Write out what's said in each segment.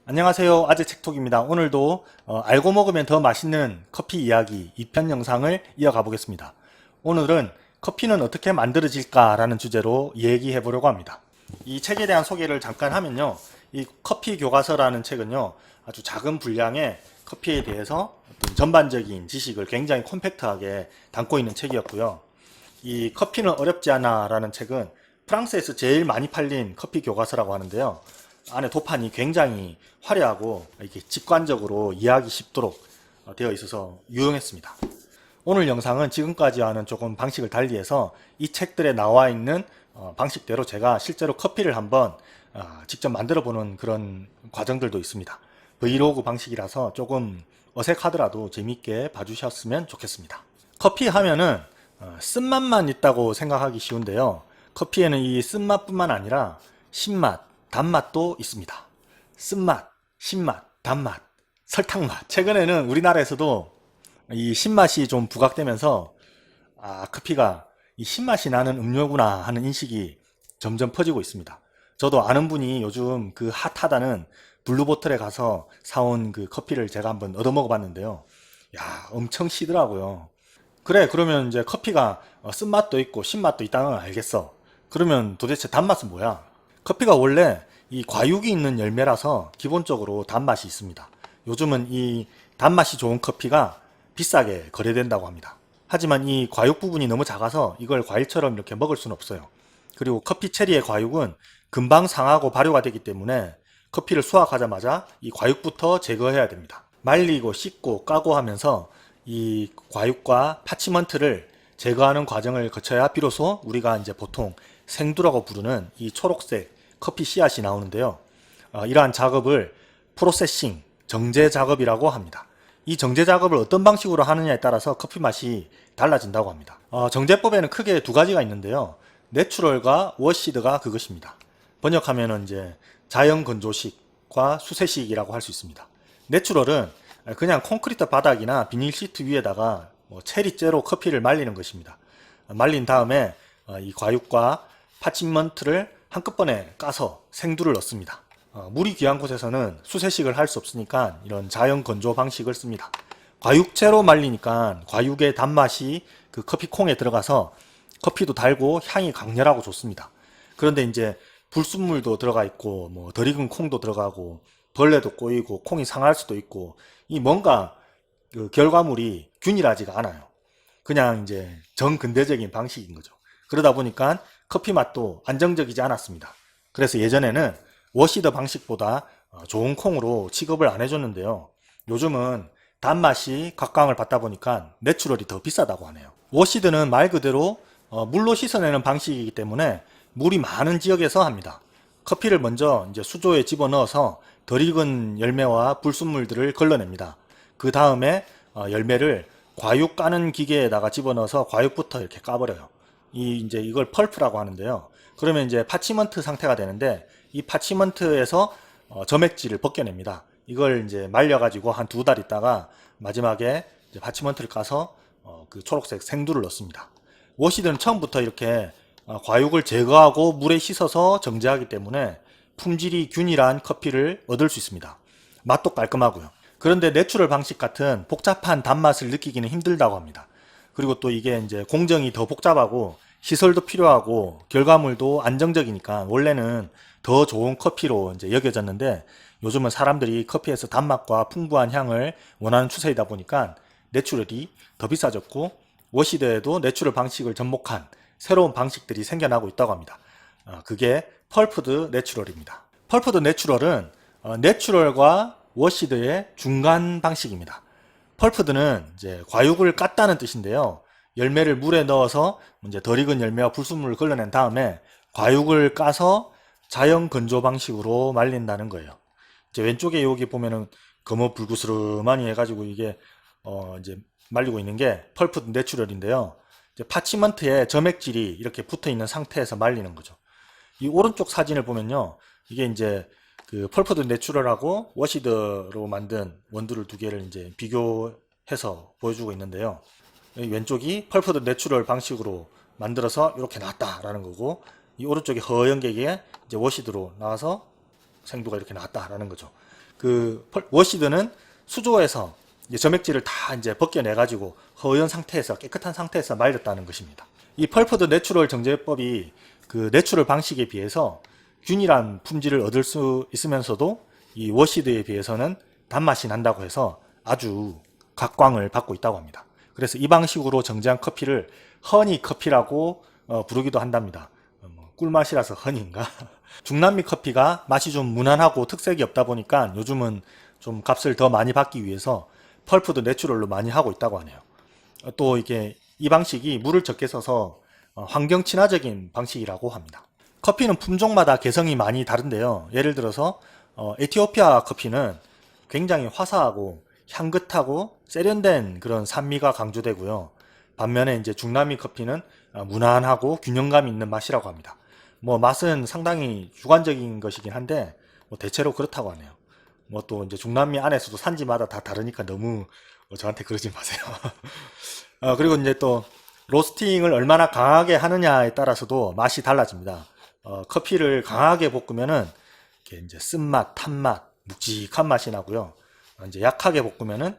안녕하세요. 아재 책톡입니다. 오늘도 알고 먹으면 더 맛있는 커피 이야기 2편 영상을 이어가 보겠습니다. 오늘은 커피는 어떻게 만들어질까라는 주제로 얘기해 보려고 합니다. 이 책에 대한 소개를 잠깐 하면요. 이 커피 교과서라는 책은요. 아주 작은 분량의 커피에 대해서 어떤 전반적인 지식을 굉장히 콤팩트하게 담고 있는 책이었고요. 이 커피는 어렵지 않아라는 책은 프랑스에서 제일 많이 팔린 커피 교과서라고 하는데요. 안에 도판이 굉장히 화려하고 이렇게 직관적으로 이해하기 쉽도록 되어 있어서 유용했습니다. 오늘 영상은 지금까지와는 조금 방식을 달리해서 이 책들에 나와 있는 방식대로 제가 실제로 커피를 한번 직접 만들어 보는 그런 과정들도 있습니다. 브이로그 방식이라서 조금 어색하더라도 재밌게 봐주셨으면 좋겠습니다. 커피 하면은 쓴맛만 있다고 생각하기 쉬운데요. 커피에는 이 쓴맛뿐만 아니라 신맛, 단맛도 있습니다. 쓴맛, 신맛, 단맛, 설탕맛. 최근에는 우리나라에서도 이 신맛이 좀 부각되면서 커피가 이 신맛이 나는 음료구나 하는 인식이 점점 퍼지고 있습니다. 저도 아는 분이 요즘 그 핫하다는 블루보틀에 가서 사온 그 커피를 제가 한번 얻어 먹어봤는데요. 야, 엄청 시더라고요. 그래, 그러면 이제 커피가 쓴맛도 있고 신맛도 있다는 걸 알겠어. 그러면 도대체 단맛은 뭐야? 커피가 원래 이 과육이 있는 열매라서 기본적으로 단맛이 있습니다. 요즘은 이 단맛이 좋은 커피가 비싸게 거래된다고 합니다. 하지만 이 과육 부분이 너무 작아서 이걸 과일처럼 이렇게 먹을 수는 없어요. 그리고 커피 체리의 과육은 금방 상하고 발효가 되기 때문에 커피를 수확하자마자 이 과육부터 제거해야 됩니다. 말리고 씻고 까고 하면서 이 과육과 파치먼트를 제거하는 과정을 거쳐야 비로소 우리가 이제 보통 생두라고 부르는 이 초록색 커피 씨앗이 나오는데요. 이러한 작업을 프로세싱, 정제 작업이라고 합니다. 이 정제 작업을 어떤 방식으로 하느냐에 따라서 커피 맛이 달라진다고 합니다. 정제법에는 크게 두 가지가 있는데요. 내추럴과 워시드가 그것입니다. 번역하면 이제 자연 건조식과 수세식이라고 할 수 있습니다. 내추럴은 그냥 콘크리트 바닥이나 비닐 시트 위에다가 체리째로 커피를 말리는 것입니다. 말린 다음에 이 과육과 파치먼트를 한꺼번에 까서 생두를 넣습니다. 물이 귀한 곳에서는 수세식을 할 수 없으니까 이런 자연 건조 방식을 씁니다. 과육체로 말리니까 과육의 단맛이 그 커피콩에 들어가서 커피도 달고 향이 강렬하고 좋습니다. 그런데 이제 불순물도 들어가 있고 덜 익은 콩도 들어가고 벌레도 꼬이고 콩이 상할 수도 있고 이 뭔가 그 결과물이 균일하지가 않아요. 그냥 이제 정근대적인 방식인 거죠. 그러다 보니까 커피 맛도 안정적이지 않았습니다. 그래서 예전에는 워시드 방식보다 좋은 콩으로 취급을 안 해줬는데요. 요즘은 단맛이 각광을 받다 보니까 내추럴이 더 비싸다고 하네요. 워시드는 말 그대로 물로 씻어내는 방식이기 때문에 물이 많은 지역에서 합니다. 커피를 먼저 이제 수조에 집어넣어서 덜 익은 열매와 불순물들을 걸러냅니다. 그 다음에 열매를 과육 까는 기계에다가 집어넣어서 과육부터 이렇게 까버려요. 이제 이걸 펄프라고 하는데요. 그러면 이제 파치먼트 상태가 되는데 이 파치먼트에서 점액질을 벗겨냅니다. 이걸 이제 말려가지고 한 두 달 있다가 마지막에 이제 파치먼트를 까서 그 초록색 생두를 넣습니다. 워시드는 처음부터 이렇게 과육을 제거하고 물에 씻어서 정제하기 때문에 품질이 균일한 커피를 얻을 수 있습니다. 맛도 깔끔하고요. 그런데 내추럴 방식 같은 복잡한 단맛을 느끼기는 힘들다고 합니다. 그리고 또 이게 이제 공정이 더 복잡하고 시설도 필요하고 결과물도 안정적이니까 원래는 더 좋은 커피로 이제 여겨졌는데 요즘은 사람들이 커피에서 단맛과 풍부한 향을 원하는 추세이다 보니까 내추럴이 더 비싸졌고 워시드에도 내추럴 방식을 접목한 새로운 방식들이 생겨나고 있다고 합니다. 그게 펄프드 내추럴입니다. 펄프드 내추럴은 내추럴과 워시드의 중간 방식입니다. 펄프드는 이제 과육을 깠다는 뜻인데요. 열매를 물에 넣어서 이제 덜 익은 열매와 불순물을 걸러낸 다음에 과육을 까서 자연 건조 방식으로 말린다는 거예요. 이제 왼쪽에 여기 보면은 검어 불구스름하니 해가지고 이게 이제 말리고 있는 게 펄프드 내추럴인데요. 이제 파치먼트에 점액질이 이렇게 붙어 있는 상태에서 말리는 거죠. 이 오른쪽 사진을 보면요. 이게 이제 그 펄프드 내추럴하고 워시드로 만든 원두를 두 개를 이제 비교해서 보여주고 있는데요. 왼쪽이 펄프드 내추럴 방식으로 만들어서 이렇게 나왔다라는 거고 이 오른쪽이 허연 게 이제 워시드로 나와서 생두가 이렇게 나왔다라는 거죠. 그 워시드는 수조에서 이제 점액질을 다 이제 벗겨내 가지고 허연 상태에서 깨끗한 상태에서 말렸다는 것입니다. 이 펄프드 내추럴 정제법이 그 내추럴 방식에 비해서 균일한 품질을 얻을 수 있으면서도 이 워시드에 비해서는 단맛이 난다고 해서 아주 각광을 받고 있다고 합니다. 그래서 이 방식으로 정제한 커피를 허니 커피라고 부르기도 한답니다. 꿀맛이라서 허니인가? 중남미 커피가 맛이 좀 무난하고 특색이 없다 보니까 요즘은 좀 값을 더 많이 받기 위해서 펄프드 내추럴로 많이 하고 있다고 하네요. 또 이게 이 방식이 물을 적게 써서 환경 친화적인 방식이라고 합니다. 커피는 품종마다 개성이 많이 다른데요. 예를 들어서 에티오피아 커피는 굉장히 화사하고 향긋하고 세련된 그런 산미가 강조되고요. 반면에 이제 중남미 커피는 무난하고 균형감 있는 맛이라고 합니다. 뭐 맛은 상당히 주관적인 것이긴 한데 뭐 대체로 그렇다고 하네요. 뭐 또 이제 중남미 안에서도 산지마다 다 다르니까 너무 저한테 그러지 마세요. 그리고 이제 또 로스팅을 얼마나 강하게 하느냐에 따라서도 맛이 달라집니다. 커피를 강하게 볶으면은 이렇게 이제 쓴맛, 탄맛, 묵직한 맛이 나고요. 이제 약하게 볶으면은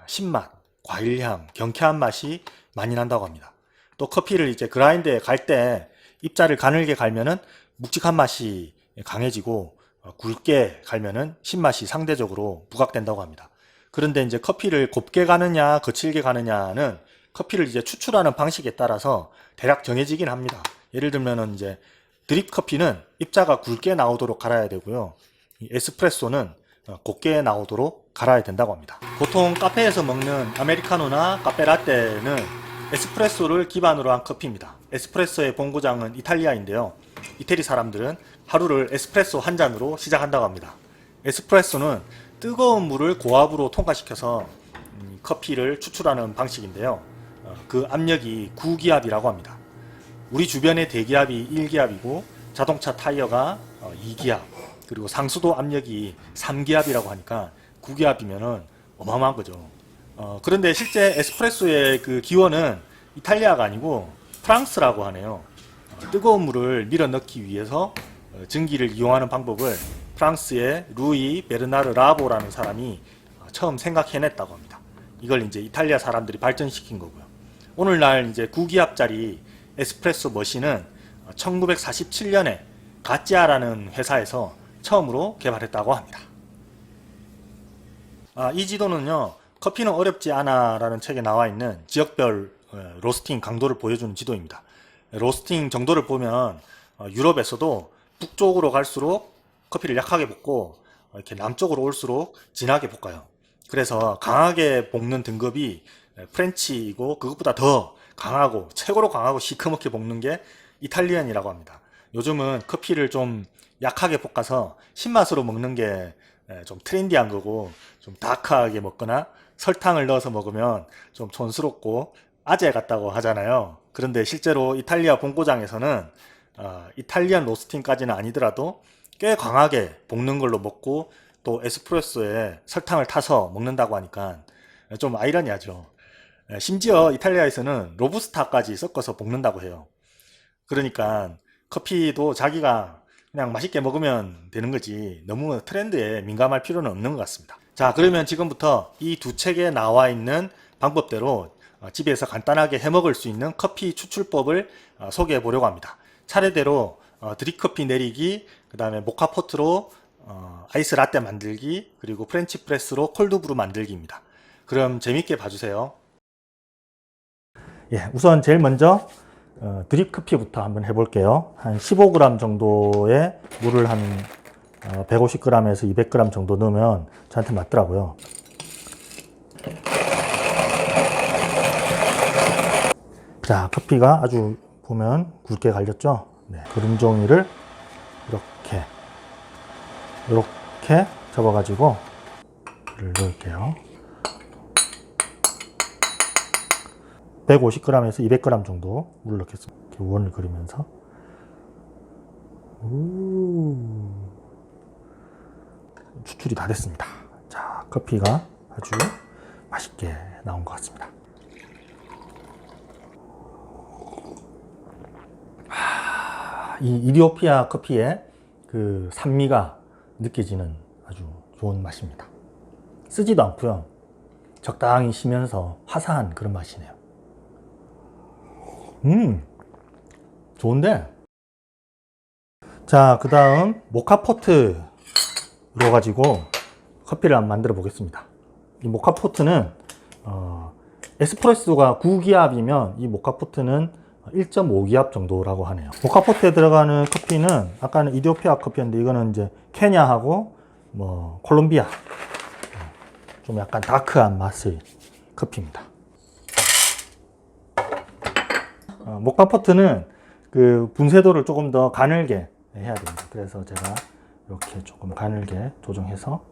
신맛, 과일향, 경쾌한 맛이 많이 난다고 합니다. 또 커피를 이제 그라인드에 갈 때 입자를 가늘게 갈면은 묵직한 맛이 강해지고 굵게 갈면은 신맛이 상대적으로 부각된다고 합니다. 그런데 이제 커피를 곱게 가느냐 거칠게 가느냐는 커피를 이제 추출하는 방식에 따라서 대략 정해지긴 합니다. 예를 들면은 이제 드립 커피는 입자가 굵게 나오도록 갈아야 되고요. 에스프레소는 곱게 나오도록 갈아야 된다고 합니다. 보통 카페에서 먹는 아메리카노나 카페라떼는 에스프레소를 기반으로 한 커피입니다. 에스프레소의 본고장은 이탈리아인데요. 이태리 사람들은 하루를 에스프레소 한 잔으로 시작한다고 합니다. 에스프레소는 뜨거운 물을 고압으로 통과시켜서 커피를 추출하는 방식인데요. 그 압력이 9기압이라고 합니다. 우리 주변의 대기압이 1기압이고 자동차 타이어가 2기압, 그리고 상수도 압력이 3기압이라고 하니까 9기압이면은 어마어마한 거죠. 그런데 실제 에스프레소의 그 기원은 이탈리아가 아니고 프랑스라고 하네요. 뜨거운 물을 밀어 넣기 위해서 전기를 이용하는 방법을 프랑스의 루이 베르나르 라보라는 사람이 처음 생각해냈다고 합니다. 이걸 이제 이탈리아 사람들이 발전시킨 거고요. 오늘날 이제 9기압짜리 에스프레소 머신은 1947년에 가찌아라는 회사에서 처음으로 개발했다고 합니다. 이 지도는요, 커피는 어렵지 않아 라는 책에 나와 있는 지역별 로스팅 강도를 보여주는 지도입니다. 로스팅 정도를 보면 유럽에서도 북쪽으로 갈수록 커피를 약하게 볶고 이렇게 남쪽으로 올수록 진하게 볶아요. 그래서 강하게 볶는 등급이 프렌치이고 그것보다 더 강하고 최고로 강하고 시커멓게 볶는 게 이탈리안이라고 합니다. 요즘은 커피를 좀 약하게 볶아서 신맛으로 먹는 게 좀 트렌디한 거고, 좀 다크하게 먹거나 설탕을 넣어서 먹으면 좀 촌스럽고 아재 같다고 하잖아요. 그런데 실제로 이탈리아 본고장에서는 이탈리안 로스팅까지는 아니더라도 꽤 강하게 볶는 걸로 먹고 또 에스프레소에 설탕을 타서 먹는다고 하니까 좀 아이러니하죠. 심지어 이탈리아에서는 로부스타까지 섞어서 볶는다고 해요. 그러니까 커피도 자기가 그냥 맛있게 먹으면 되는 거지 너무 트렌드에 민감할 필요는 없는 것 같습니다. 자, 그러면 지금부터 이 두 책에 나와 있는 방법대로 집에서 간단하게 해 먹을 수 있는 커피 추출법을 소개해 보려고 합니다. 차례대로 드립커피 내리기, 그 다음에 모카포트로 아이스 라떼 만들기, 그리고 프렌치 프레스로 콜드브루 만들기입니다. 그럼 재밌게 봐주세요. 예, 우선 제일 먼저 드립 커피부터 한번 해볼게요. 한 15g 정도의 물을 한 150g에서 200g 정도 넣으면 저한테 맞더라고요. 자, 커피가 아주 보면 굵게 갈렸죠? 네, 거름종이를 이렇게 접어가지고 물을 넣을게요. 150g에서 200g 정도 물을 넣겠습니다. 이렇게 원을 그리면서. 추출이 다 됐습니다. 자, 커피가 아주 맛있게 나온 것 같습니다. 이 이디오피아 커피의 그 산미가 느껴지는 아주 좋은 맛입니다. 쓰지도 않고요. 적당히 쉬면서 화사한 그런 맛이네요. 좋은데. 자, 그 다음 모카포트로 가지고 커피를 한번 만들어 보겠습니다. 이 모카포트는 에스프레소가 9기압이면 이 모카포트는 1.5기압 정도라고 하네요. 모카포트에 들어가는 커피는 아까는 이디오피아 커피였는데 이거는 이제 케냐하고 뭐 콜롬비아, 좀 약간 다크한 맛의 커피입니다. 모카포트는 그 분쇄도를 조금 더 가늘게 해야 됩니다. 그래서 제가 이렇게 조금 가늘게 조정해서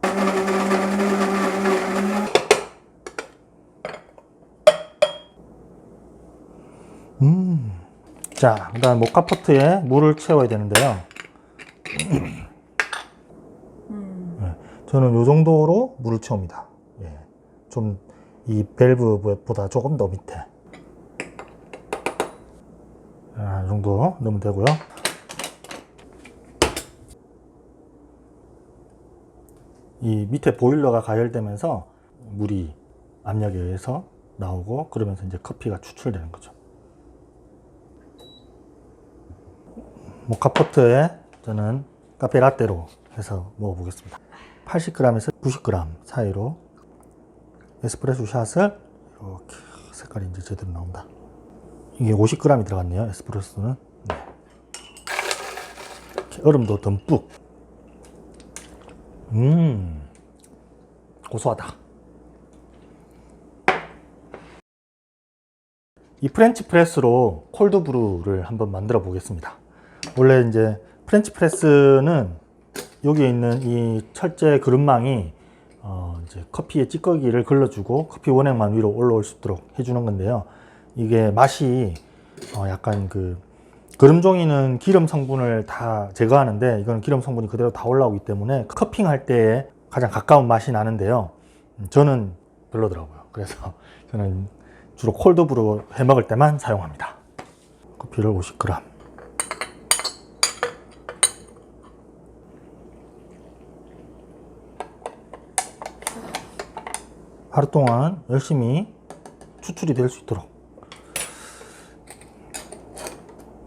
자, 그 다음 모카포트에 물을 채워야 되는데요. 네, 저는 이 정도로 물을 채웁니다. 예, 좀 이 밸브보다 조금 더 밑에. 이 정도 넣으면 되고요. 이 밑에 보일러가 가열되면서 물이 압력에 의해서 나오고, 그러면서 이제 커피가 추출되는 거죠. 모카포트에 저는 카페라떼로 해서 먹어보겠습니다. 80g에서 90g 사이로 에스프레소 샷을 이렇게, 색깔이 이제 제대로 나온다. 이게 50g이 들어갔네요. 에스프레소는. 네. 이렇게 얼음도 듬뿍. 고소하다. 이 프렌치 프레스로 콜드 브루를 한번 만들어 보겠습니다. 원래 이제 프렌치 프레스는 여기에 있는 이 철제 그릇망이 이제 커피의 찌꺼기를 걸러주고 커피 원액만 위로 올라올 수 있도록 해주는 건데요. 이게 맛이 약간 그 그름종이는 기름 성분을 다 제거하는데 이거는 기름 성분이 그대로 다 올라오기 때문에 커핑할 때에 가장 가까운 맛이 나는데요. 저는 별로더라고요. 그래서 저는 주로 콜드브루 해 먹을 때만 사용합니다. 커피를 50g. 하루 동안 열심히 추출이 될 수 있도록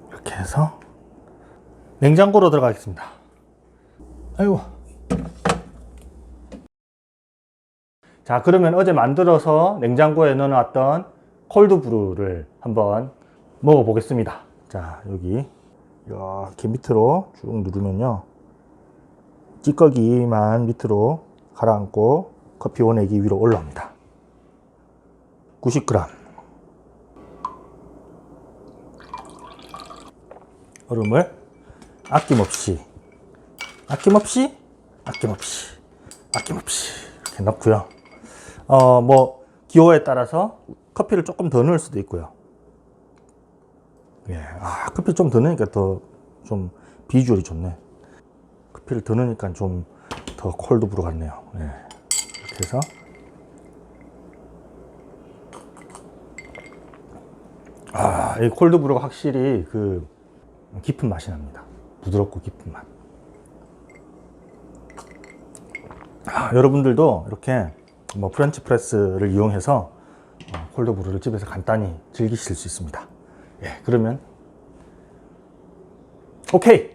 이렇게 해서 냉장고로 들어가겠습니다. 아이고. 자, 그러면 어제 만들어서 냉장고에 넣어놨던 콜드브루를 한번 먹어 보겠습니다. 자, 여기 이렇게 밑으로 쭉 누르면요, 찌꺼기만 밑으로 가라앉고 커피 원액이 위로 올라옵니다. 90g. 얼음을 아낌없이 이렇게 넣고요. 뭐 기호에 따라서 커피를 조금 더 넣을 수도 있고요. 예, 커피 좀 더 넣으니까 더 좀 비주얼이 좋네. 커피를 더 넣으니까 좀 더 콜드브루 같네요. 예, 이렇게 해서 이 콜드브루가 확실히 그 깊은 맛이 납니다. 부드럽고 깊은 맛. 여러분들도 이렇게 뭐 프렌치 프레스를 이용해서 콜드브루를 집에서 간단히 즐기실 수 있습니다. 예, 그러면 오케이.